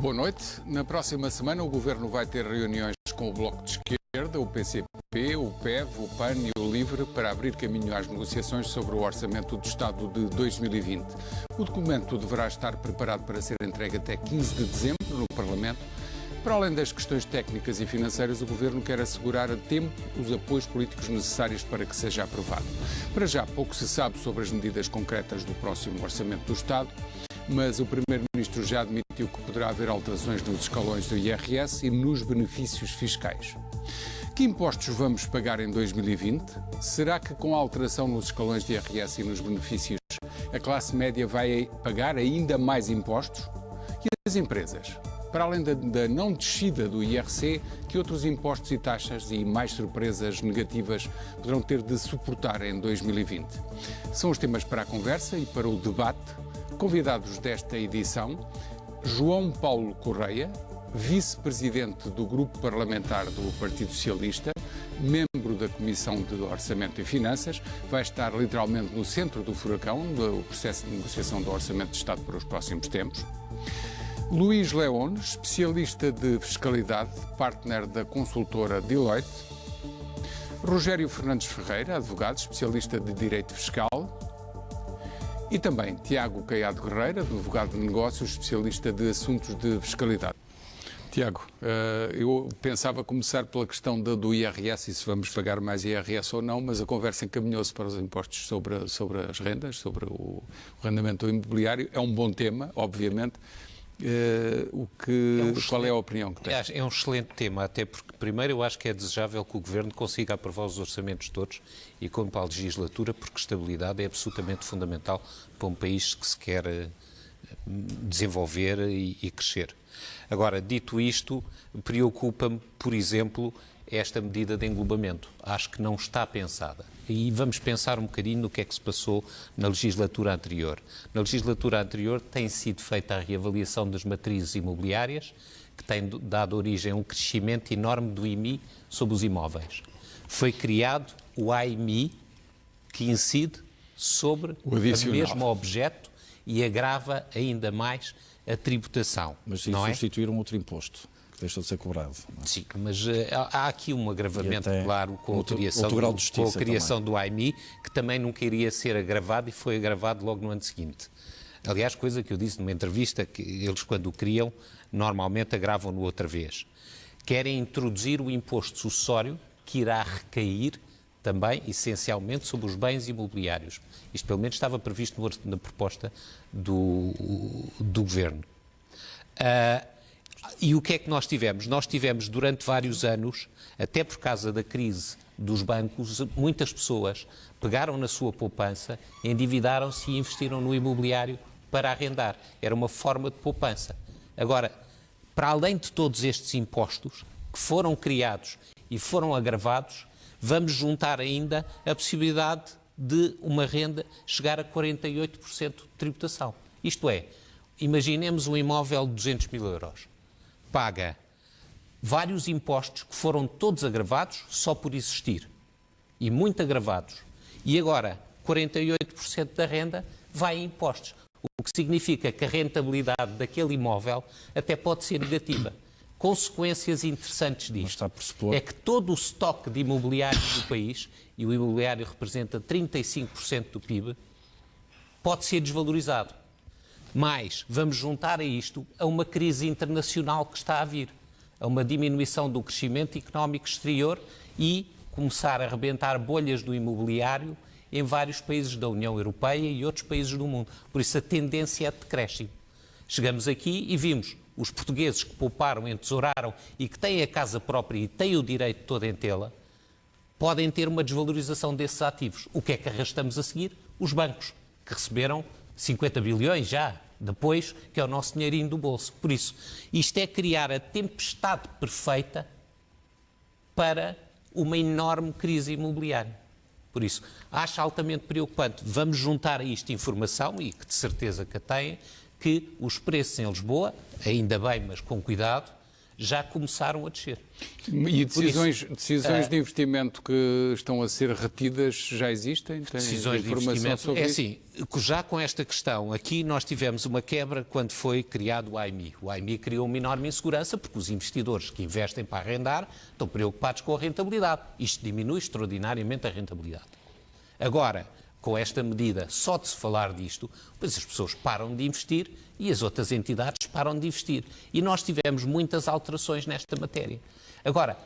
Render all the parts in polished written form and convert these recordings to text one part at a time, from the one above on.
Boa noite. Na próxima semana o Governo vai ter reuniões com o Bloco de Esquerda, o PCP, o PEV, o PAN e o LIVRE para abrir caminho às negociações sobre o Orçamento do Estado de 2020. O documento deverá estar preparado para ser entregue até 15 de dezembro no Parlamento. Para além das questões técnicas e financeiras, o Governo quer assegurar a tempo os apoios políticos necessários para que seja aprovado. Para já, pouco se sabe sobre as medidas concretas do próximo Orçamento do Estado, mas o Primeiro-Ministro já admitiu que poderá haver alterações nos escalões do IRS e nos benefícios fiscais. Que impostos vamos pagar em 2020? Será que com a alteração nos escalões de IRS e nos benefícios, a classe média vai pagar ainda mais impostos? E as empresas? Para além da não descida do IRC, que outros impostos e taxas e mais surpresas negativas poderão ter de suportar em 2020? São os temas para a conversa e para o debate. Convidados desta edição, João Paulo Correia, vice-presidente do Grupo Parlamentar do Partido Socialista, membro da Comissão de Orçamento e Finanças, vai estar literalmente no centro do furacão do processo de negociação do Orçamento de Estado para os próximos tempos. Luís León, especialista de fiscalidade, partner da consultora Deloitte. Rogério Fernandes Ferreira, advogado, especialista de Direito Fiscal. E também Tiago Caiado Guerreira, advogado de negócios, especialista de assuntos de fiscalidade. Tiago, eu pensava começar pela questão do IRS e se vamos pagar mais IRS ou não, mas a conversa encaminhou-se para os impostos sobre as rendas, sobre o rendimento imobiliário. É um bom tema, obviamente. Qual é a opinião que tem? É um excelente tema, até porque, primeiro, eu acho que é desejável que o Governo consiga aprovar os orçamentos todos e como para a legislatura, porque estabilidade é absolutamente fundamental para um país que se quer desenvolver e crescer. Agora, dito isto, preocupa-me, por exemplo, esta medida de englobamento. Acho que não está pensada. E vamos pensar um bocadinho no que é que se passou na legislatura anterior. Na legislatura anterior tem sido feita a reavaliação das matrizes imobiliárias, que tem dado origem a um crescimento enorme do IMI sobre os imóveis. Foi criado o AIMI, que incide sobre o mesmo objeto e agrava ainda mais a tributação. Mas se substituir um outro imposto, que deixa de ser cobrado. Não é? Sim, mas há aqui um agravamento, claro, com a criação do AIMI, que também nunca iria ser agravado e foi agravado logo no ano seguinte. Aliás, coisa que eu disse numa entrevista, que eles quando o criam, normalmente agravam-no outra vez. Querem introduzir o imposto sucessório, que irá recair também, essencialmente, sobre os bens imobiliários. Isto, pelo menos, estava previsto na proposta do Governo. E o que é que nós tivemos? Nós tivemos, durante vários anos, até por causa da crise dos bancos, muitas pessoas pegaram na sua poupança, endividaram-se e investiram no imobiliário para arrendar. Era uma forma de poupança. Agora, para além de todos estes impostos que foram criados e foram agravados, vamos juntar ainda a possibilidade de uma renda chegar a 48% de tributação. Isto é, imaginemos um imóvel de 200 mil euros. Paga vários impostos que foram todos agravados só por existir. E muito agravados. E agora, 48% da renda vai em impostos. O que significa que a rentabilidade daquele imóvel até pode ser negativa. Consequências interessantes disto é que todo o estoque de imobiliário do país, e o imobiliário representa 35% do PIB, pode ser desvalorizado. Mas vamos juntar a isto a uma crise internacional que está a vir, a uma diminuição do crescimento económico exterior e começar a arrebentar bolhas do imobiliário em vários países da União Europeia e outros países do mundo. Por isso a tendência é de decréscimo. Chegamos aqui e vimos os portugueses que pouparam, entesouraram e que têm a casa própria e têm o direito todo em tê-la, podem ter uma desvalorização desses ativos. O que é que arrastamos a seguir? Os bancos, que receberam 50 bilhões já, depois, que é o nosso dinheirinho do bolso. Por isso, isto é criar a tempestade perfeita para uma enorme crise imobiliária. Por isso, acho altamente preocupante. Vamos juntar a isto informação, e que de certeza que a têm, que os preços em Lisboa, ainda bem, mas com cuidado, já começaram a descer. E decisões de investimento que estão a ser retidas já existem? Tem Decisões de informação investimento. sobre isso? Assim, já com esta questão, aqui nós tivemos uma quebra quando foi criado o AIMI. O AIMI criou uma enorme insegurança porque os investidores que investem para arrendar estão preocupados com a rentabilidade. Isto diminui extraordinariamente a rentabilidade. Agora, com esta medida, só de se falar disto, pois as pessoas param de investir e as outras entidades param de investir. E nós tivemos muitas alterações nesta matéria. Agora,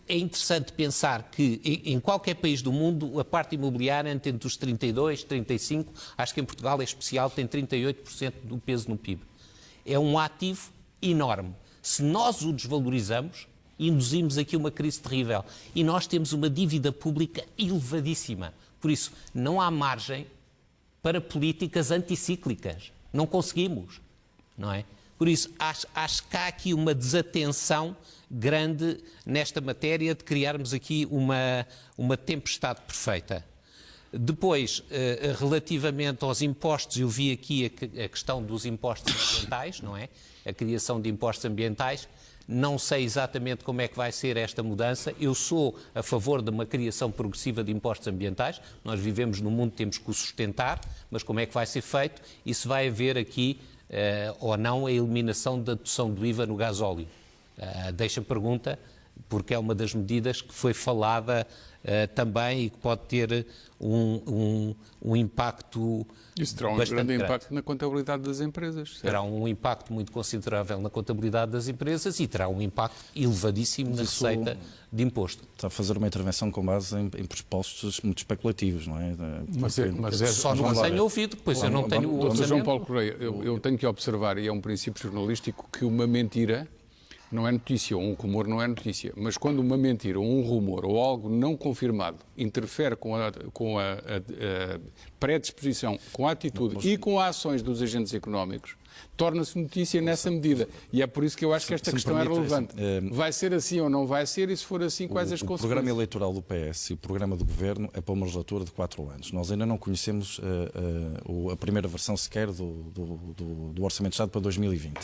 é interessante pensar que em qualquer país do mundo a parte imobiliária tem entre os 32% e 35%, acho que em Portugal é especial, tem 38% do peso no PIB. É um ativo enorme. Se nós o desvalorizamos, induzimos aqui uma crise terrível. E nós temos uma dívida pública elevadíssima. Por isso, não há margem para políticas anticíclicas. Não conseguimos, não é? Por isso, acho que há aqui uma desatenção grande nesta matéria de criarmos aqui uma tempestade perfeita. Depois, relativamente aos impostos, eu vi aqui a questão dos impostos ambientais, não é? A criação de impostos ambientais. Não sei exatamente como é que vai ser esta mudança. Eu sou a favor de uma criação progressiva de impostos ambientais. Nós vivemos num mundo que temos que o sustentar, mas como é que vai ser feito? E se vai haver aqui ou não a eliminação da dedução do IVA no gasóleo? Deixo a pergunta, porque é uma das medidas que foi falada também e que pode ter um impacto Isso terá um grande impacto na contabilidade das empresas. Certo? Terá um impacto muito considerável na contabilidade das empresas e terá um impacto elevadíssimo na receita de imposto. Está a fazer uma intervenção com base em pressupostos muito especulativos, não é? Só não tenho ouvido, pois eu não tenho o orçamento. João Paulo Correia, eu tenho que observar, e é um princípio jornalístico, que uma mentira não é notícia, ou um rumor não é notícia, mas quando uma mentira, ou um rumor, ou algo não confirmado interfere com a predisposição, com a atitude e com as ações dos agentes económicos, torna-se notícia nessa medida. E é por isso que eu acho que esta questão é relevante. Vai ser assim ou não vai ser? E se for assim, quais as consequências? O programa eleitoral do PS e o programa do Governo é para uma legislatura de 4 anos. Nós ainda não conhecemos a primeira versão sequer do Orçamento de Estado para 2020.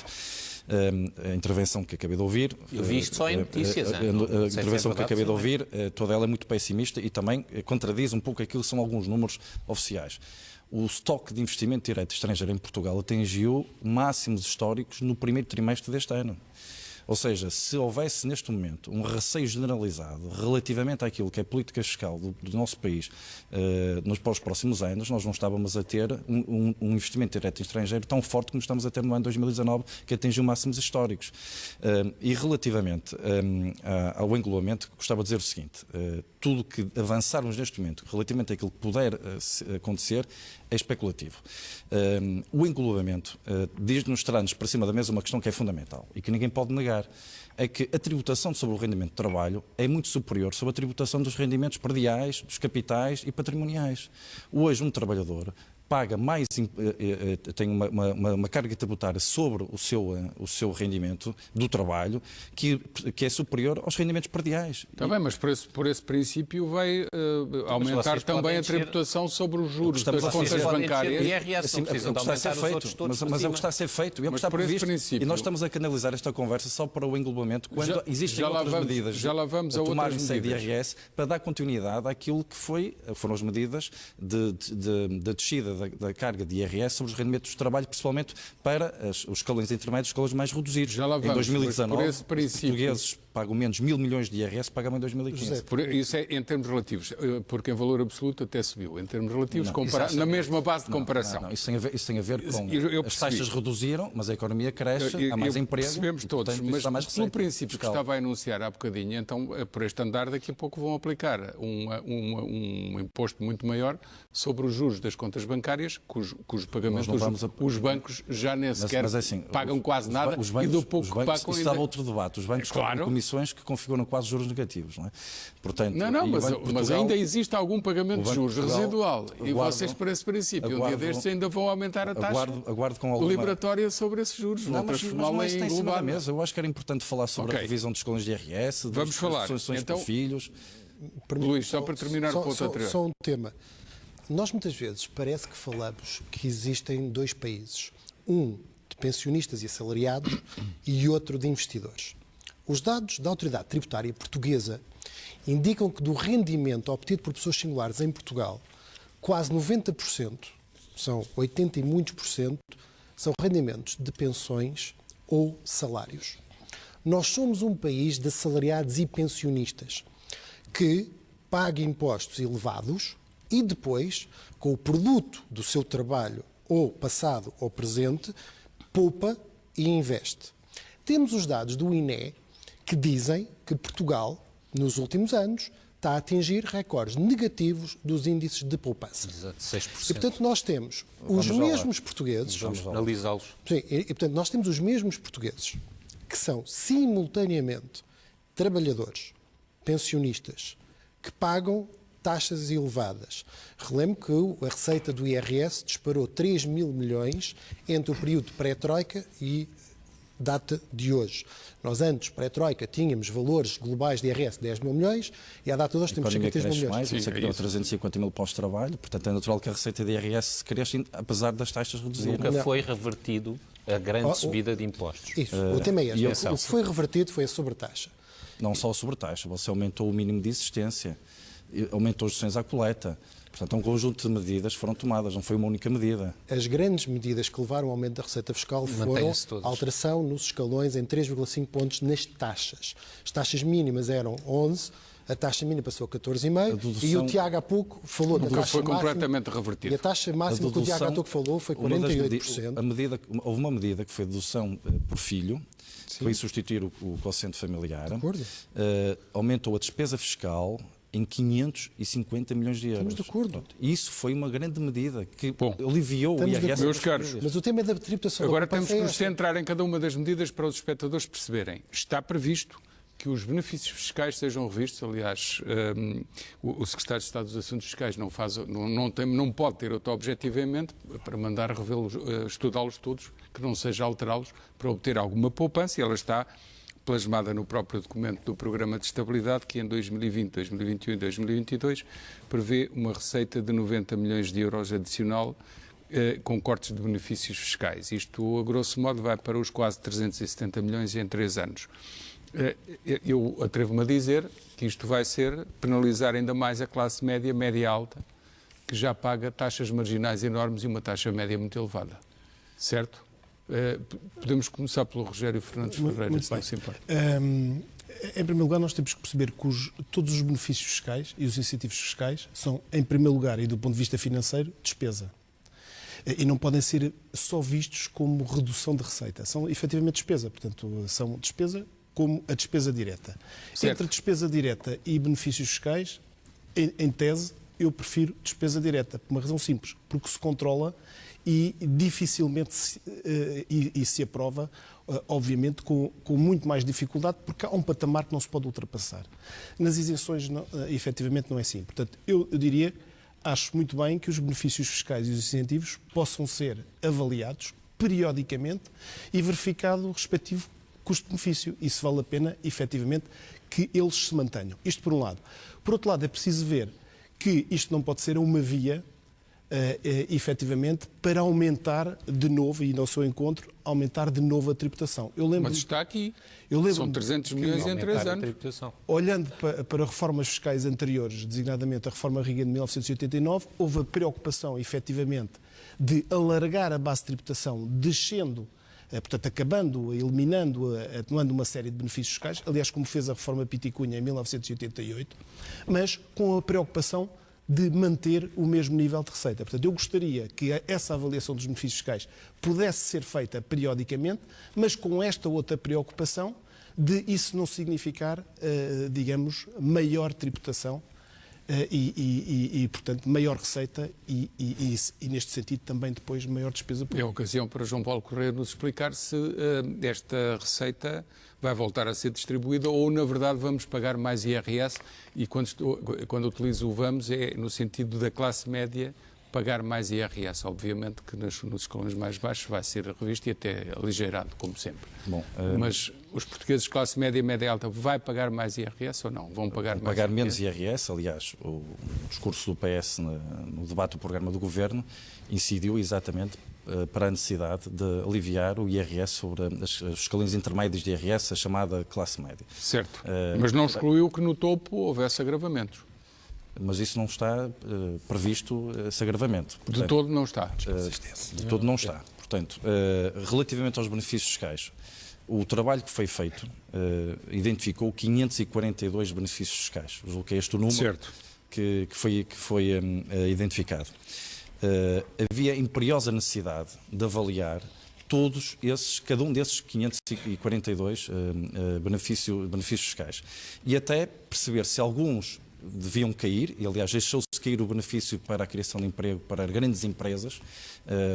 A intervenção que acabei de ouvir... Eu vi isto só em notícias. A intervenção que acabei de ouvir, toda ela é muito pessimista e também contradiz um pouco aquilo que são alguns números oficiais. O estoque de investimento direto estrangeiro em Portugal atingiu máximos históricos no primeiro trimestre deste ano. Ou seja, se houvesse neste momento um receio generalizado relativamente àquilo que é política fiscal do nosso país para os próximos anos, nós não estávamos a ter um investimento direto estrangeiro tão forte como estamos a ter no ano 2019, que atingiu máximos históricos. E relativamente ao englobamento, gostava de dizer o seguinte: tudo que avançarmos neste momento relativamente àquilo que puder acontecer é especulativo. O englobamento diz-nos, traz-nos para cima da mesa uma questão que é fundamental e que ninguém pode negar, é que a tributação sobre o rendimento de trabalho é muito superior sobre a tributação dos rendimentos prediais, dos capitais e patrimoniais. Hoje, um trabalhador paga mais, tem uma carga tributária sobre o seu rendimento do trabalho que é superior aos rendimentos prediais. Está bem, mas por esse princípio vai aumentar também a tributação sobre os juros das contas bancárias. Mas é o que está a ser feito, é o que está previsto. E nós estamos a canalizar esta conversa só para o englobamento, quando existem outras medidas a tomar de IRS para dar continuidade àquilo que foram as medidas de descida da carga de IRS sobre os rendimentos de trabalho, principalmente para os escalões intermédios, os escalões mais reduzidos. Em 2019, os portugueses pagam menos 1.000 milhões de IRS, pagavam em 2015. Isso é em termos relativos, porque em valor absoluto até subiu. Em termos relativos, na mesma base de comparação. Não, isso tem a ver com as taxas reduziram, mas a economia cresce, há mais emprego. Percebemos todos, mas pelo princípio que estava a enunciar há bocadinho, então, por este andar, daqui a pouco vão aplicar um imposto muito maior sobre os juros das contas bancárias, cujo pagamento os bancos já nem sequer pagam quase nada e do pouco que pagam ainda... Isso estava outro debate. Os bancos pagam comissões que configuram quase juros negativos, não é? Portanto, mas ainda existe algum pagamento de juros residual e vocês, por esse princípio, um dia destes ainda vão aumentar a taxa liberatória sobre esses juros. Não, mas não é isso em cima da mesa. Eu acho que era importante falar sobre a revisão dos escalões de IRS, das soluções para filhos. Luís, só para terminar o ponto anterior. Só um tema. Nós muitas vezes parece que falamos que existem dois países. Um pensionistas e assalariados e outro de investidores. Os dados da Autoridade Tributária Portuguesa indicam que do rendimento obtido por pessoas singulares em Portugal, quase 90%, são 80 e muitos por cento, são rendimentos de pensões ou salários. Nós somos um país de assalariados e pensionistas que paga impostos elevados e depois, com o produto do seu trabalho, ou passado ou presente, poupa e investe. Temos os dados do INE que dizem que Portugal, nos últimos anos, está a atingir recordes negativos dos índices de poupança. Exato, 6%. E, portanto, nós temos os mesmos portugueses... Vamos analisá-los. Sim, e, portanto, nós temos os mesmos portugueses que são, simultaneamente, trabalhadores, pensionistas, que pagam taxas elevadas. Relembro que a receita do IRS disparou 3 mil milhões entre o período pré-troika e data de hoje. Nós antes, pré-troika, tínhamos valores globais de IRS de 10 mil milhões e à data de hoje temos 53 mil milhões. Mais, isso é que deu 350 mil pós-trabalho, portanto é natural que a receita de IRS cresça, apesar das taxas reduzidas. Nunca foi revertido a grande subida de impostos. Isso, o tema é este. E O que foi revertido foi a sobretaxa. Não só a sobretaxa, você aumentou o mínimo de existência, aumentou as deduções à coleta. Portanto, um conjunto de medidas foram tomadas, não foi uma única medida. As grandes medidas que levaram ao aumento da receita fiscal foram a alteração nos escalões em 3,5 pontos nas taxas. As taxas mínimas eram 11, a taxa mínima passou a 14,5 e o Tiago há pouco falou da taxa foi máxima. Completamente revertido. E a taxa máxima que o Tiago há pouco falou foi 48%. Houve uma medida que foi dedução por filho, que foi substituir o quociente familiar. Aumentou a despesa fiscal em 550 milhões de euros. Estamos de acordo. Isso foi uma grande medida que aliviou o IRS. Meus caros, mas o tema é da tributação. Agora temos que nos centrar em cada uma das medidas para os espectadores perceberem. Está previsto que os benefícios fiscais sejam revistos. Aliás, o Secretário de Estado dos Assuntos Fiscais não pode ter outro objetivo em mente para mandar estudá-los todos, que não seja alterá-los para obter alguma poupança, e ela está plasmada no próprio documento do Programa de Estabilidade, que em 2020, 2021 e 2022 prevê uma receita de 90 milhões de euros adicional com cortes de benefícios fiscais. Isto, a grosso modo, vai para os quase 370 milhões em 3 anos. Eu atrevo-me a dizer que isto vai penalizar ainda mais a classe média, média-alta, que já paga taxas marginais enormes e uma taxa média muito elevada. Certo? Podemos começar pelo Rogério Fernandes Ferreira, se não se importa. Em primeiro lugar, nós temos que perceber que todos os benefícios fiscais e os incentivos fiscais são, em primeiro lugar, e do ponto de vista financeiro, despesa. E não podem ser só vistos como redução de receita. São, efetivamente, despesa. Portanto, são despesa como a despesa direta. Certo. Entre despesa direta e benefícios fiscais, em tese, eu prefiro despesa direta, por uma razão simples, porque se controla e dificilmente se aprova, obviamente, com muito mais dificuldade, porque há um patamar que não se pode ultrapassar. Nas isenções, efetivamente, não é assim. Portanto, eu diria, acho muito bem que os benefícios fiscais e os incentivos possam ser avaliados periodicamente e verificado o respectivo custo-benefício e se vale a pena, efetivamente, que eles se mantenham. Isto por um lado. Por outro lado, é preciso ver que isto não pode ser uma via efetivamente, para aumentar de novo, e no seu encontro, aumentar de novo a tributação. Mas está aqui. São 300 milhões em 3 anos. Olhando para reformas fiscais anteriores, designadamente a reforma Reagan de 1989, houve a preocupação, efetivamente, de alargar a base de tributação, descendo, portanto, acabando, eliminando, atenuando uma série de benefícios fiscais, aliás, como fez a reforma Piticunha em 1988, mas com a preocupação de manter o mesmo nível de receita. Portanto, eu gostaria que essa avaliação dos benefícios fiscais pudesse ser feita periodicamente, mas com esta outra preocupação de isso não significar, digamos, maior tributação portanto, maior receita e, neste sentido, também depois maior despesa pública. É a ocasião para João Paulo Correia nos explicar se esta receita vai voltar a ser distribuída ou, na verdade, vamos pagar mais IRS e quando utilizo o vamos é no sentido da classe média pagar mais IRS. Obviamente que nos escalões mais baixos vai ser revisto e até aligeirado, como sempre. Bom, mas os portugueses de classe média e média alta vai pagar mais IRS ou não? Vão pagar menos IRS. Aliás, o discurso do PS no debate do programa do Governo incidiu exatamente para a necessidade de aliviar o IRS sobre os escalões intermédios de IRS, a chamada classe média. Certo. Mas não excluiu que no topo houvesse agravamentos. Mas isso não está previsto, esse agravamento. Portanto, de todo não está. De todo não está. Portanto, relativamente aos benefícios fiscais, o trabalho que foi feito identificou 542 benefícios fiscais. Julgo que é este o número que foi identificado. Havia imperiosa necessidade de avaliar cada um desses 542 benefícios fiscais e até perceber se alguns deviam cair, e aliás deixou-se cair o benefício para a criação de emprego para grandes empresas,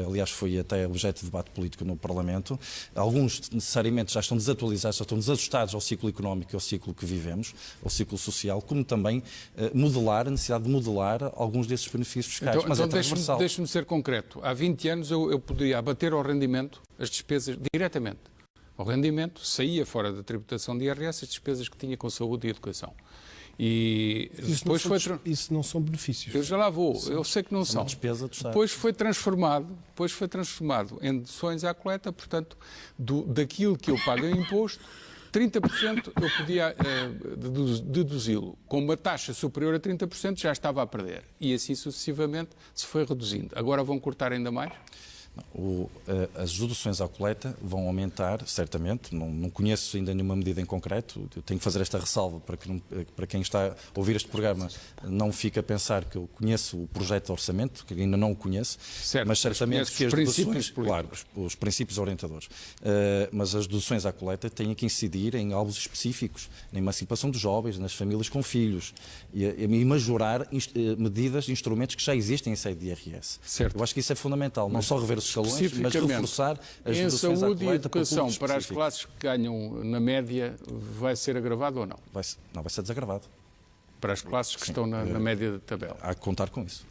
aliás foi até objeto de debate político no Parlamento. Alguns necessariamente já estão desatualizados, já estão desajustados ao ciclo económico e ao ciclo que vivemos, ao ciclo social, como também a necessidade de modelar alguns desses benefícios fiscais. Mas é transversal. Deixe-me ser concreto. Há 20 anos eu podia abater ao rendimento as despesas diretamente. Ao rendimento saía fora da tributação de IRS as despesas que tinha com saúde e educação. E depois isso não são benefícios. Eu já lá vou, eu sei que não são. Despesa do Estado. Depois foi transformado em deduções à coleta, portanto, daquilo que eu pago em imposto, 30% eu podia deduzi-lo. Com uma taxa superior a 30% já estava a perder. E assim sucessivamente se foi reduzindo. Agora vão cortar ainda mais? As deduções à coleta vão aumentar, certamente. Não conheço ainda nenhuma medida em concreto. Eu tenho que fazer esta ressalva para quem está a ouvir este programa não fique a pensar que eu conheço o projeto de orçamento, que ainda não o conheço, certo, mas certamente que as deduções, claro, os princípios orientadores, mas as deduções à coleta têm que incidir em alvos específicos, na emancipação dos jovens, nas famílias com filhos, e majorar medidas, instrumentos que já existem em sede de IRS. Certo. Eu acho que isso é fundamental, não só rever os escalões, mas reforçar as em deduções à saúde coleta e educação para as classes que ganham na média vai ser agravado ou não? Vai ser desagravado. Para as classes que estão na média da tabela? Há que contar com isso.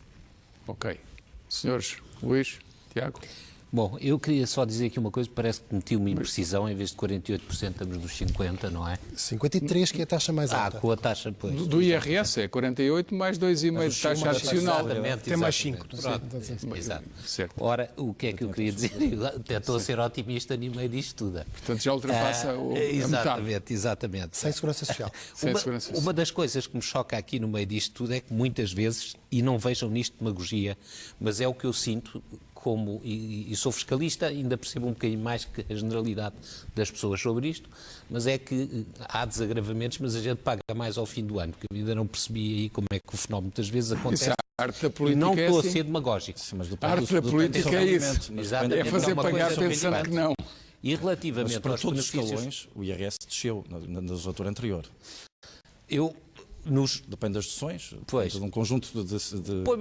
Ok. Senhores, Luís, Tiago? Bom, eu queria só dizer aqui uma coisa, parece que meti uma imprecisão, em vez de 48% estamos nos 50%, não é? 53%, que é a taxa mais alta. Com a taxa, pois. Do IRS é 48 mais 2,5 de taxa adicional. Tem mais 5. Exato. Certo. Ora, o que é que eu queria dizer? Eu até estou a ser otimista no meio disto tudo. Portanto, já ultrapassa a metade. Exatamente. Sem segurança social. Uma das coisas que me choca aqui no meio disto tudo é que muitas vezes, e não vejam nisto demagogia, mas é o que eu sinto e sou fiscalista, ainda percebo um bocadinho mais que a generalidade das pessoas sobre isto, mas é que há desagravamentos, mas a gente paga mais ao fim do ano, porque eu ainda não percebi aí como é que o fenómeno muitas vezes acontece. A arte da política não estou assim. a ser demagógico. A arte da política é isso. É fazer pagar pensando que não. E relativamente para aos todos os benefícios... escalões, o IRS desceu na legislatura anterior. Depende das deduções, de um conjunto de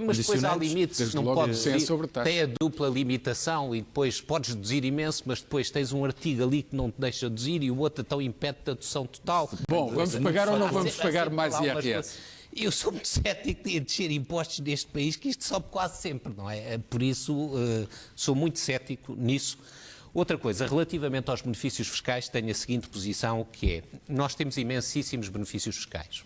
mas depois há limites, não podes tem a dupla limitação e depois podes deduzir imenso, mas depois tens um artigo ali que não te deixa deduzir e o outro então impede a dedução total. Bom, vamos pagar ou não vamos pagar mais IRS? Eu sou muito cético de descer impostos neste país, que isto sobe quase sempre, não é? Por isso, sou muito cético nisso. Outra coisa, relativamente aos benefícios fiscais, tenho a seguinte posição, que é, nós temos imensíssimos benefícios fiscais.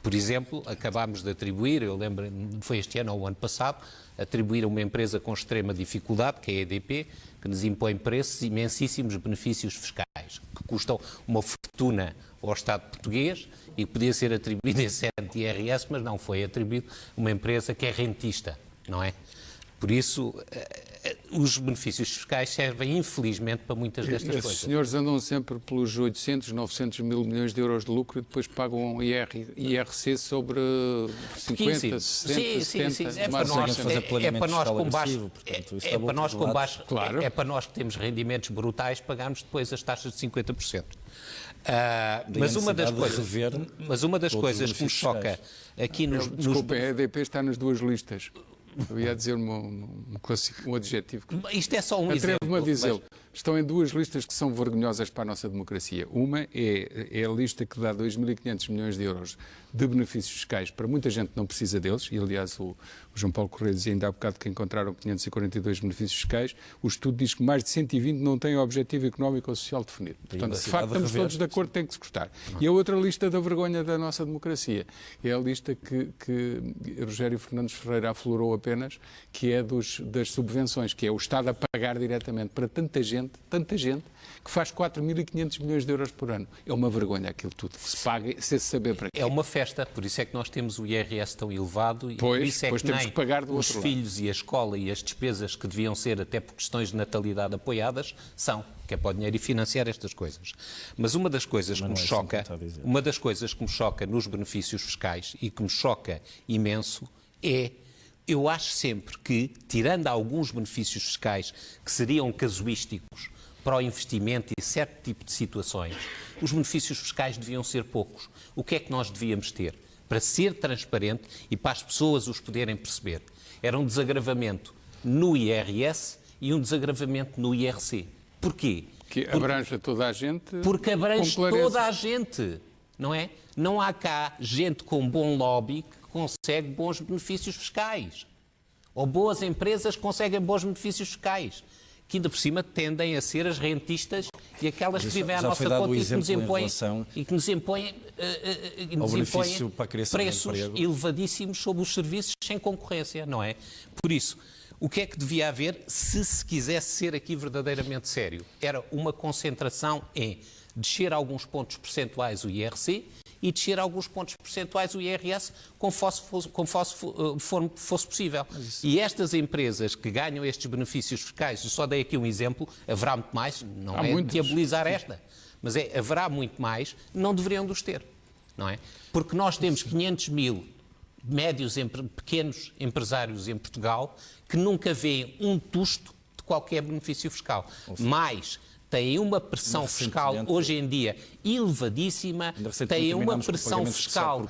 Por exemplo, acabámos de atribuir, eu lembro, foi este ano ou o ano passado, atribuir a uma empresa com extrema dificuldade, que é a EDP, que nos impõe preços imensíssimos benefícios fiscais, que custam uma fortuna ao Estado português e que podia ser atribuído em sede de IRS, mas não foi atribuído a uma empresa que é rentista, não é? Por isso, os benefícios fiscais servem, infelizmente, para muitas destas coisas. Os senhores andam sempre pelos 800, 900 mil milhões de euros de lucro e depois pagam IRC sobre 50, 60, 70... É para nós que temos rendimentos brutais pagarmos depois as taxas de 50%. Mas uma das coisas que me choca aqui nos... Desculpa, a EDP está nas duas listas. Eu ia dizer um adjetivo. Isto é só um exemplo. Atrevo-me a dizê-lo. estão em duas listas que são vergonhosas para a nossa democracia. Uma é a lista que dá 2.500 milhões de euros de benefícios fiscais para muita gente que não precisa deles, e aliás o João Paulo Correia dizia ainda há bocado que encontraram 542 benefícios fiscais. O estudo diz que mais de 120 não têm objetivo económico ou social definido. Portanto, de facto, estamos todos de acordo, tem que se cortar. E a outra lista da vergonha da nossa democracia é a lista que Rogério Fernandes Ferreira aflorou apenas, que é das subvenções, que é o Estado a pagar diretamente para tanta gente, que faz 4.500 milhões de euros por ano. É uma vergonha aquilo tudo, que se paga sem saber para quê. É uma festa, por isso é que nós temos o IRS tão elevado e por isso é que temos que pagar do os outro filhos e a escola e as despesas que deviam ser até por questões de natalidade apoiadas são, que é para o dinheiro e financiar estas coisas. Mas uma das coisas que me choca nos benefícios fiscais e que me choca imenso é, eu acho sempre que, tirando alguns benefícios fiscais que seriam casuísticos para o investimento e certo tipo de situações, os benefícios fiscais deviam ser poucos. O que é que nós devíamos ter? Para ser transparente e para as pessoas os poderem perceber. Era um desagravamento no IRS e um desagravamento no IRC. Porquê? Que abrange toda a gente. Porque abrange toda a gente, não é? Não há cá gente com bom lobby que consegue bons benefícios fiscais. Ou boas empresas que conseguem bons benefícios fiscais. Que ainda por cima tendem a ser as rentistas e aquelas que vivem à nossa conta e que nos impõem, preços elevadíssimos sobre os serviços sem concorrência, não é? Por isso, o que é que devia haver se quisesse ser aqui verdadeiramente sério? Era uma concentração em descer alguns pontos percentuais o IRC e descer alguns pontos percentuais o IRS conforme fosse possível. E estas empresas que ganham estes benefícios fiscais, eu só dei aqui um exemplo, haverá muito mais, não é diabolizar esta, mas haverá muito mais, não deveriam dos ter, não é? Porque nós temos 500 mil pequenos empresários em Portugal que nunca veem um tusto de qualquer benefício fiscal. Mas têm uma pressão fiscal hoje em dia elevadíssima, têm uma pressão fiscal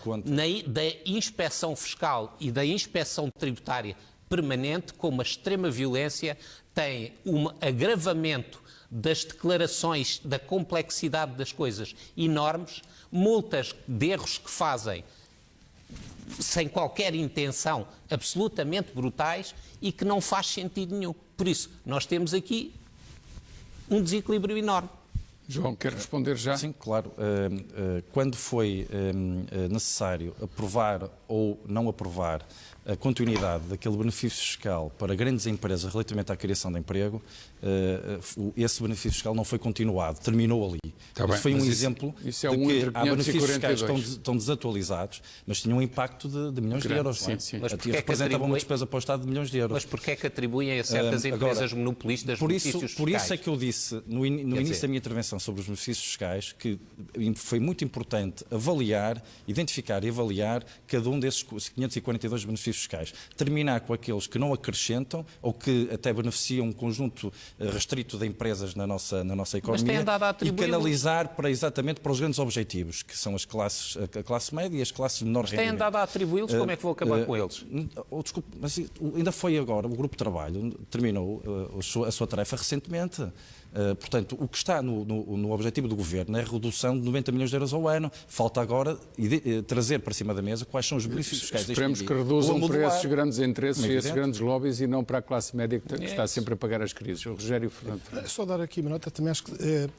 da inspeção fiscal e da inspeção tributária permanente, com uma extrema violência, têm um agravamento das declarações, da complexidade das coisas enormes, multas de erros que fazem sem qualquer intenção, absolutamente brutais e que não faz sentido nenhum. Por isso, nós temos aqui um desequilíbrio enorme. João, quer responder já? Sim, claro. Quando foi necessário aprovar ou não aprovar a continuidade daquele benefício fiscal para grandes empresas relativamente à criação de emprego, esse benefício fiscal não foi continuado, terminou ali. Isso foi um exemplo de que há benefícios fiscais que estão desatualizados, mas tinham um impacto de milhões de euros. Sim. Mas representavam uma despesa para o Estado de milhões de euros. Mas porquê é que atribuem a certas empresas monopolistas benefícios fiscais? Por isso é que eu disse no início da minha intervenção sobre os benefícios fiscais que foi muito importante identificar e avaliar cada um desses 542 benefícios fiscais. Terminar com aqueles que não acrescentam ou que até beneficiam um conjunto restrito de empresas na nossa economia e canalizar exatamente para os grandes objetivos, que são a classe média e as classes de menor rendimento. Têm andado a atribuí-los, como é que vou acabar com eles? Desculpe, mas ainda foi agora, o Grupo de Trabalho terminou a sua tarefa recentemente. Portanto, o que está no objetivo do Governo é a redução de 90 milhões de euros ao ano. Falta agora trazer para cima da mesa quais são os benefícios fiscais. Esperemos que reduzam para esses grandes interesses e esses grandes lobbies e não para a classe média que está sempre a pagar as crises. O Rogério Fernandes. Só dar aqui uma nota, também acho que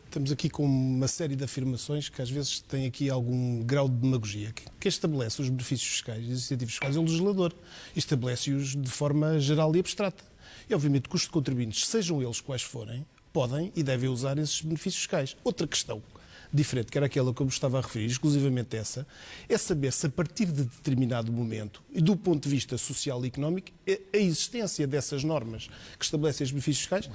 estamos aqui com uma série de afirmações que às vezes têm aqui algum grau de demagogia. Quem estabelece os benefícios fiscais e os incentivos fiscais é o legislador e estabelece-os de forma geral e abstrata. E obviamente que os contribuintes, sejam eles quais forem, podem e devem usar esses benefícios fiscais. Outra questão diferente, que era aquela que eu me estava a referir, exclusivamente essa, é saber se a partir de determinado momento, e do ponto de vista social e económico, a existência dessas normas que estabelecem os benefícios fiscais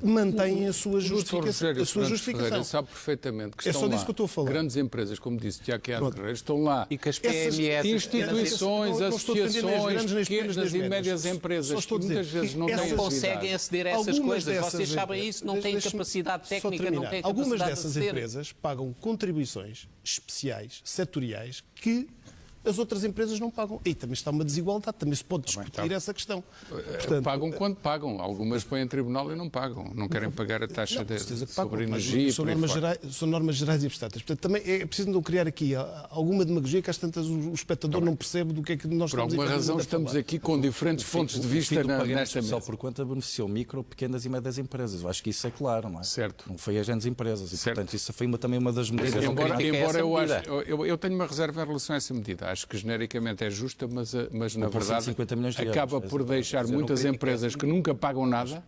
mantém a sua justificação. Sabe perfeitamente que é estão só lá disso que eu estou a falar. Grandes empresas, como disse Tiago Guerreiro, estão lá. E que as PMEs, instituições, associações, pequenas e médias empresas que muitas vezes não conseguem aceder a essas coisas. Vocês sabem isso, não têm capacidade técnica, não têm capacidade de aceder. Algumas dessas empresas pagam contribuições especiais, setoriais, que as outras empresas não pagam. E também está uma desigualdade, também se pode discutir essa questão. Portanto, pagam quando pagam. Algumas põem em tribunal e não pagam. Não querem pagar a taxa sobre energia. São normas gerais e abstratas. Portanto, também é preciso não criar aqui alguma demagogia que às tantas o espectador não percebe do que é que nós estamos a falar. Por alguma razão estamos aqui com diferentes pontos de vista nesta mesa. Só por conta beneficiou micro, pequenas e médias empresas. Eu acho que isso é claro, não é? Certo. Não foi as grandes empresas. E, certo. portanto, isso foi também uma das medidas. Embora eu tenho uma reserva em relação a essa medida. Acho que genericamente é justa, mas na verdade acaba por deixar muitas empresas que nunca pagam nada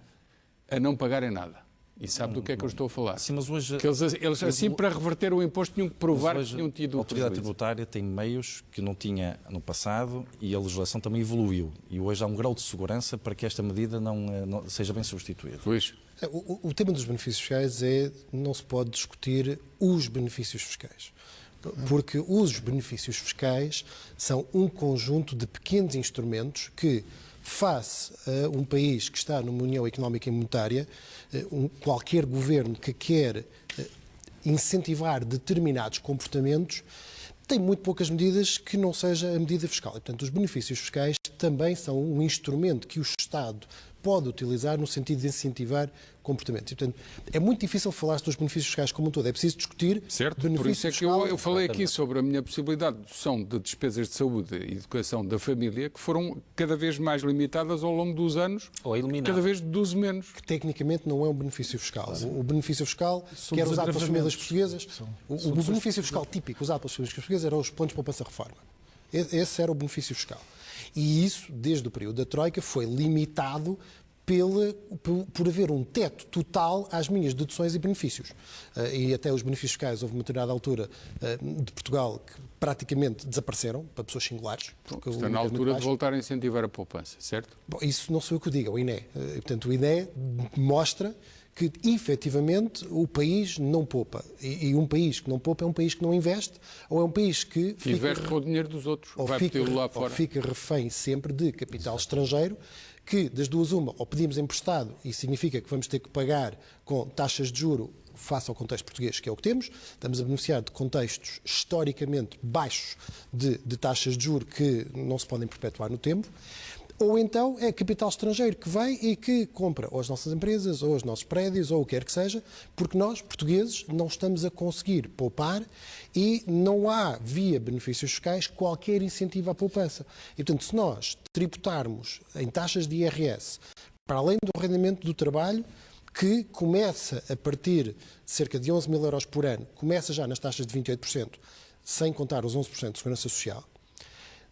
a não pagarem nada. E sabe do que é que eu estou a falar? Sim, mas hoje, que eles assim, para reverter o imposto, tinham que provar que tinham tido... A autoridade tributária tem meios que não tinha no passado e a legislação também evoluiu. E hoje há um grau de segurança para que esta medida não seja bem substituída. Luís? O tema dos benefícios fiscais não se pode discutir os benefícios fiscais. Porque os benefícios fiscais são um conjunto de pequenos instrumentos que, face a um país que está numa União Económica e Monetária, qualquer governo que quer incentivar determinados comportamentos tem muito poucas medidas que não seja a medida fiscal. E, portanto, os benefícios fiscais também são um instrumento que o Estado pode utilizar no sentido de incentivar comportamentos. E, portanto, é muito difícil falar dos benefícios fiscais como um todo. É preciso discutir certo, benefício por isso é que fiscal. eu falei aqui sobre a minha possibilidade de dedução de despesas de saúde e educação da família, que foram cada vez mais limitadas ao longo dos anos, ou eliminadas. Cada vez deduzo menos. Que tecnicamente não é um benefício fiscal. O benefício fiscal, que era usado pelas famílias portuguesas, o benefício fiscal típico usado pelas famílias portuguesas eram os pontos de poupança-reforma. Esse era o benefício fiscal. E isso, desde o período da Troika, foi limitado por haver um teto total às minhas deduções e benefícios. E até os benefícios fiscais, houve uma determinada altura de Portugal que praticamente desapareceram para pessoas singulares. Está na altura de voltar a incentivar a poupança, certo? Bom, isso não sou eu que o digo, é o INE. Portanto, o INE mostra que, efetivamente, o país não poupa. E um país que não poupa é um país que não investe, ou é um país que... investe com o dinheiro dos outros, vai pedi-lo lá fora. Ou fica refém sempre de capital estrangeiro, que, das duas uma, ou pedimos emprestado, e significa que vamos ter que pagar com taxas de juro face ao contexto português, que é o que temos. Estamos a beneficiar de contextos historicamente baixos de taxas de juro que não se podem perpetuar no tempo. Ou então é capital estrangeiro que vem e que compra ou as nossas empresas, ou os nossos prédios, ou o que quer que seja, porque nós, portugueses, não estamos a conseguir poupar e não há, via benefícios fiscais, qualquer incentivo à poupança. E, portanto, se nós tributarmos em taxas de IRS, para além do rendimento do trabalho, que começa a partir de cerca de 11 mil euros por ano, começa já nas taxas de 28%, sem contar os 11% de segurança social.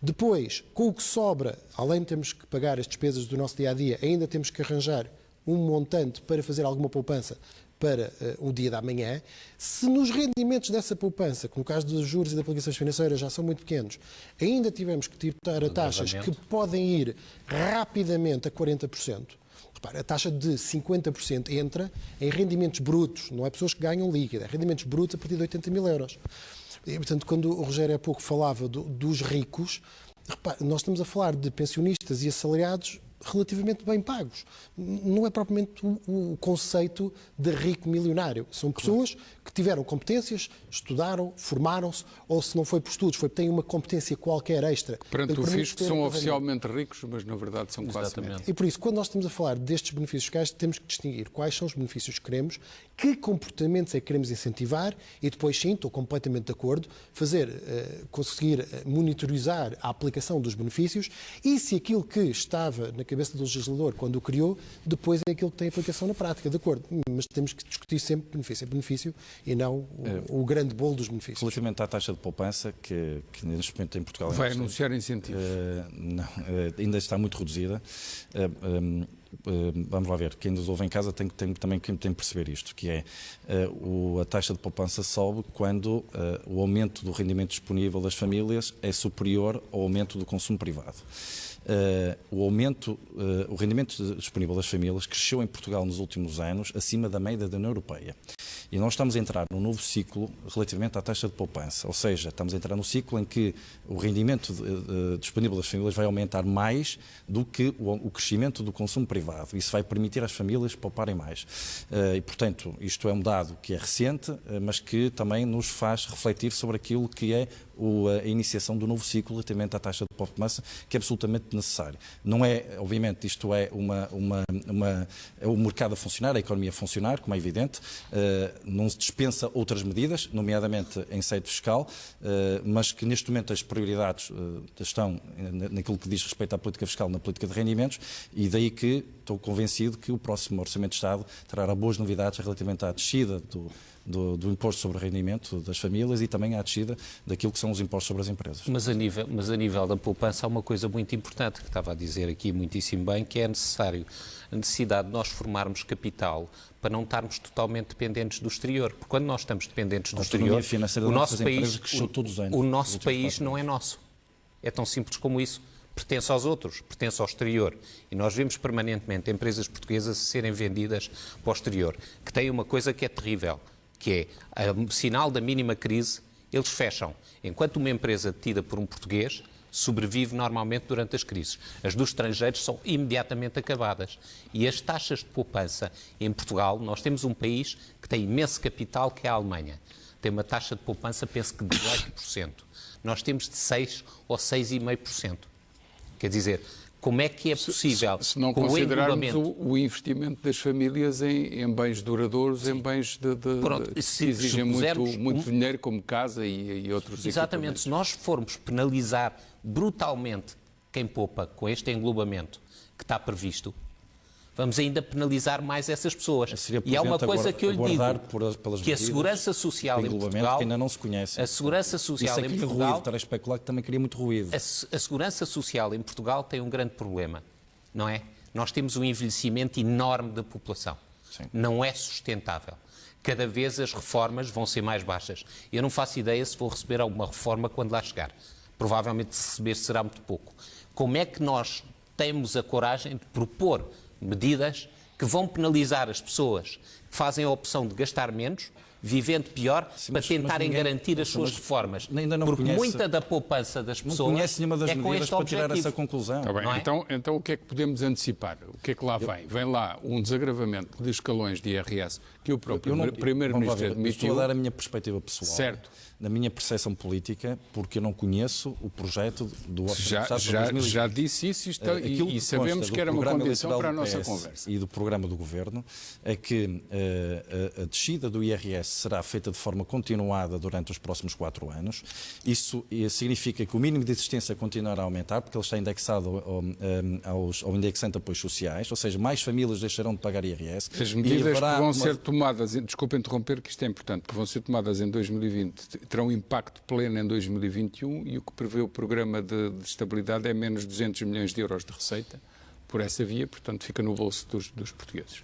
Depois, com o que sobra, além de termos que pagar as despesas do nosso dia-a-dia, ainda temos que arranjar um montante para fazer alguma poupança para o dia da manhã. Se nos rendimentos dessa poupança, que no caso dos juros e das aplicações financeiras já são muito pequenos, ainda tivemos que tributar a taxas que podem ir rapidamente a 40%, repara, a taxa de 50% entra em rendimentos brutos, não é pessoas que ganham líquido, é rendimentos brutos a partir de 80 mil euros. E, portanto, quando o Rogério há pouco falava dos ricos, repare, nós estamos a falar de pensionistas e assalariados relativamente bem pagos. Não é propriamente o conceito de rico milionário. São pessoas que tiveram competências, estudaram, formaram-se, ou se não foi por estudos, têm uma competência qualquer extra. Perante o fisco são oficialmente ricos, mas na verdade são classe média. E por isso, quando nós estamos a falar destes benefícios fiscais, temos que distinguir quais são os benefícios que queremos, que comportamentos é que queremos incentivar e depois, sim, estou completamente de acordo, conseguir monitorizar a aplicação dos benefícios e se aquilo que estava na cabeça do legislador quando o criou, depois é aquilo que tem aplicação na prática, de acordo. Mas temos que discutir sempre benefício a benefício e não o grande bolo dos benefícios. Relativamente à taxa de poupança, que neste momento em Portugal... Vai anunciar incentivos? Não, ainda está muito reduzida. Vamos lá ver, quem nos ouve em casa tem que perceber isto, que é a taxa de poupança sobe quando o aumento do rendimento disponível das famílias é superior ao aumento do consumo privado. O rendimento disponível das famílias cresceu em Portugal nos últimos anos acima da média da União Europeia. E nós estamos a entrar num novo ciclo relativamente à taxa de poupança, ou seja, estamos a entrar num ciclo em que o rendimento disponível das famílias vai aumentar mais do que o crescimento do consumo privado. Isso vai permitir às famílias pouparem mais. E, portanto, isto é um dado que é recente, mas que também nos faz refletir sobre aquilo que é a iniciação do novo ciclo relativamente à taxa de poupança, que é absolutamente necessário. Não é, obviamente, isto é é o mercado a funcionar, a economia a funcionar, como é evidente, não se dispensa outras medidas, nomeadamente em sede fiscal, mas que neste momento as prioridades estão naquilo que diz respeito à política fiscal, na política de rendimentos, e daí que estou convencido que o próximo Orçamento de Estado trará boas novidades relativamente à descida do imposto sobre o rendimento das famílias e também à descida daquilo que são os impostos sobre as empresas. Mas a nível da poupança há uma coisa muito importante que estava a dizer aqui muitíssimo bem, que é a necessidade de nós formarmos capital para não estarmos totalmente dependentes do exterior. Porque quando nós estamos dependentes do exterior, o nosso país não é nosso. É tão simples como isso. Pertence aos outros, pertence ao exterior. E nós vemos permanentemente empresas portuguesas serem vendidas para o exterior, que têm uma coisa que é terrível, que é o sinal da mínima crise, eles fecham. Enquanto uma empresa detida por um português sobrevive normalmente durante as crises. As dos estrangeiros são imediatamente acabadas. E as taxas de poupança em Portugal, nós temos um país que tem imenso capital, que é a Alemanha. Tem uma taxa de poupança, penso que de 18%. Nós temos de 6% ou 6,5%. Quer dizer, como é que é possível, se não com considerarmos o investimento das famílias em bens duradouros, em bens que exigem muito dinheiro, como casa e outros Exatamente. Se nós formos penalizar brutalmente quem poupa com este englobamento que está previsto, vamos ainda penalizar mais essas pessoas. E há uma coisa que eu lhe digo, que a segurança social em Portugal, que ainda não se conhece. A segurança social em Portugal, ruído, estar a especular que também cria muito ruído. A segurança social em Portugal tem um grande problema, não é? Nós temos um envelhecimento enorme da população. Sim. Não é sustentável. Cada vez as reformas vão ser mais baixas. Eu não faço ideia se vou receber alguma reforma quando lá chegar. Provavelmente se receber será muito pouco. Como é que nós temos a coragem de propor medidas que vão penalizar as pessoas que fazem a opção de gastar menos, vivendo pior, para tentarem garantir as suas reformas? Porque muita da poupança das pessoas não conhece nenhuma das é com medidas este para objetivo. tirar essa conclusão. Tá bem. Não é? Então o que é que podemos antecipar? O que é que lá vem? Vem lá um desagravamento de escalões de IRS que o próprio Primeiro-Ministro admitiu. Estou a dar a minha perspectiva pessoal. Certo. Na minha percepção política, porque eu não conheço o projeto do Orçamento de Estado. Já disse isso e sabemos que era uma condição para a nossa conversa. E do programa do Governo, é que a descida do IRS será feita de forma continuada durante os próximos 4 anos. Isso significa que o mínimo de existência continuará a aumentar, porque ele está indexado ao indexante de apoios sociais, ou seja, mais famílias deixarão de pagar IRS. As medidas que vão ser tomadas, desculpe interromper, que isto é importante, que vão ser tomadas em 2020, terão impacto pleno em 2021 e o que prevê o programa de estabilidade é menos 200 milhões de euros de receita por essa via, portanto fica no bolso dos portugueses.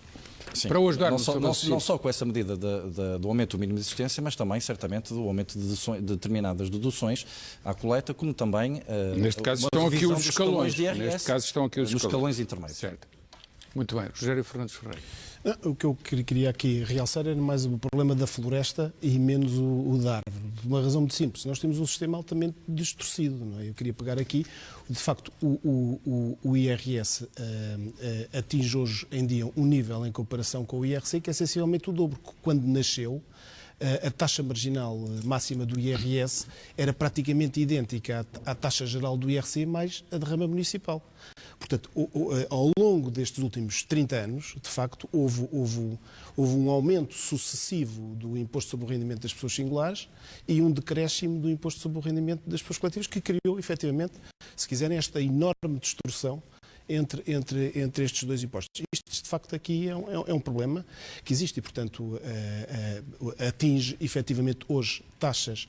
Sim. Para hoje dar não só com essa medida do aumento do mínimo de existência, mas também, certamente, do aumento de determinadas deduções à coleta, como também neste caso estão aqui os escalões de IRS, neste caso estão aqui os escalões intermédios. Certo. Muito bem. Rogério Fernandes Ferreira. O que eu queria aqui realçar era mais o problema da floresta e menos o da árvore. Por uma razão muito simples. Nós temos um sistema altamente distorcido. Não é? Eu queria pegar aqui, de facto, o IRS atinge hoje em dia um nível em comparação com o IRC que é essencialmente o dobro. Quando nasceu, a taxa marginal máxima do IRS era praticamente idêntica à taxa geral do IRC mais a derrama municipal. Portanto, ao longo destes últimos 30 anos, de facto, houve um aumento sucessivo do imposto sobre o rendimento das pessoas singulares e um decréscimo do imposto sobre o rendimento das pessoas coletivas, que criou, efetivamente, se quiserem, esta enorme distorção entre estes dois impostos. Isto, de facto, aqui é um problema que existe e, portanto, atinge, efetivamente, hoje taxas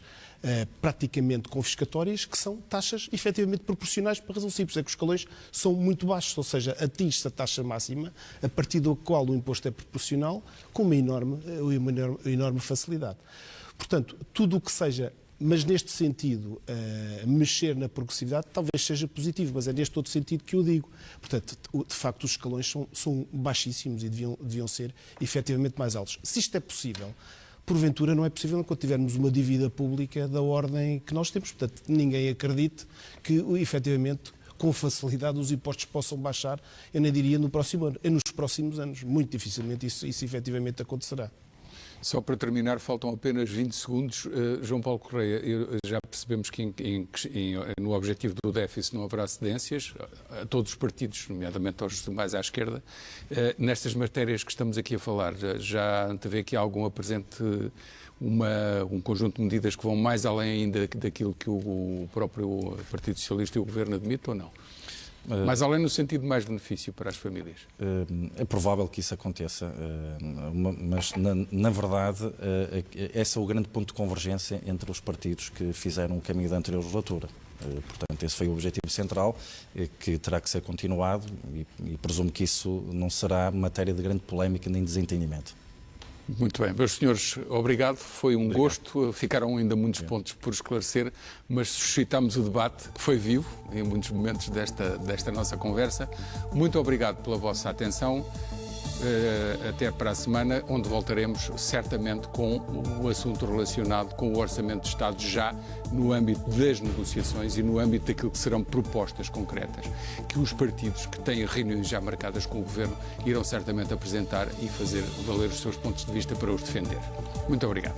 praticamente confiscatórias, que são taxas efetivamente proporcionais por razão simples, é que os escalões são muito baixos, ou seja, atinge-se a taxa máxima a partir da qual o imposto é proporcional com uma enorme facilidade. Portanto, tudo o que seja, mas neste sentido, mexer na progressividade talvez seja positivo, mas é neste outro sentido que eu digo. Portanto, de facto, os escalões são baixíssimos e deviam ser efetivamente mais altos. Se isto é possível, porventura não é possível enquanto tivermos uma dívida pública da ordem que nós temos. Portanto, ninguém acredite que, efetivamente, com facilidade os impostos possam baixar, eu nem diria no próximo ano, é nos próximos anos. Muito dificilmente isso efetivamente acontecerá. Só para terminar, faltam apenas 20 segundos. João Paulo Correia, já percebemos que no objetivo do déficit não haverá cedências a todos os partidos, nomeadamente aos mais à esquerda. Nestas matérias que estamos aqui a falar, já antevê aqui algum apresente um conjunto de medidas que vão mais além ainda daquilo que o próprio Partido Socialista e o Governo admitem ou não? Mais além no sentido de mais benefício para as famílias? É provável que isso aconteça, mas na verdade esse é o grande ponto de convergência entre os partidos que fizeram o caminho da anterior legislatura. Portanto, esse foi o objetivo central, que terá que ser continuado e presumo que isso não será matéria de grande polémica nem desentendimento. Muito bem. Meus senhores, obrigado. Foi um gosto. Ficaram ainda muitos pontos por esclarecer, mas suscitámos o debate, que foi vivo em muitos momentos desta nossa conversa. Muito obrigado pela vossa atenção. Até para a semana, onde voltaremos certamente com o assunto relacionado com o Orçamento de Estado, já no âmbito das negociações e no âmbito daquilo que serão propostas concretas, que os partidos que têm reuniões já marcadas com o Governo irão certamente apresentar e fazer valer os seus pontos de vista para os defender. Muito obrigado.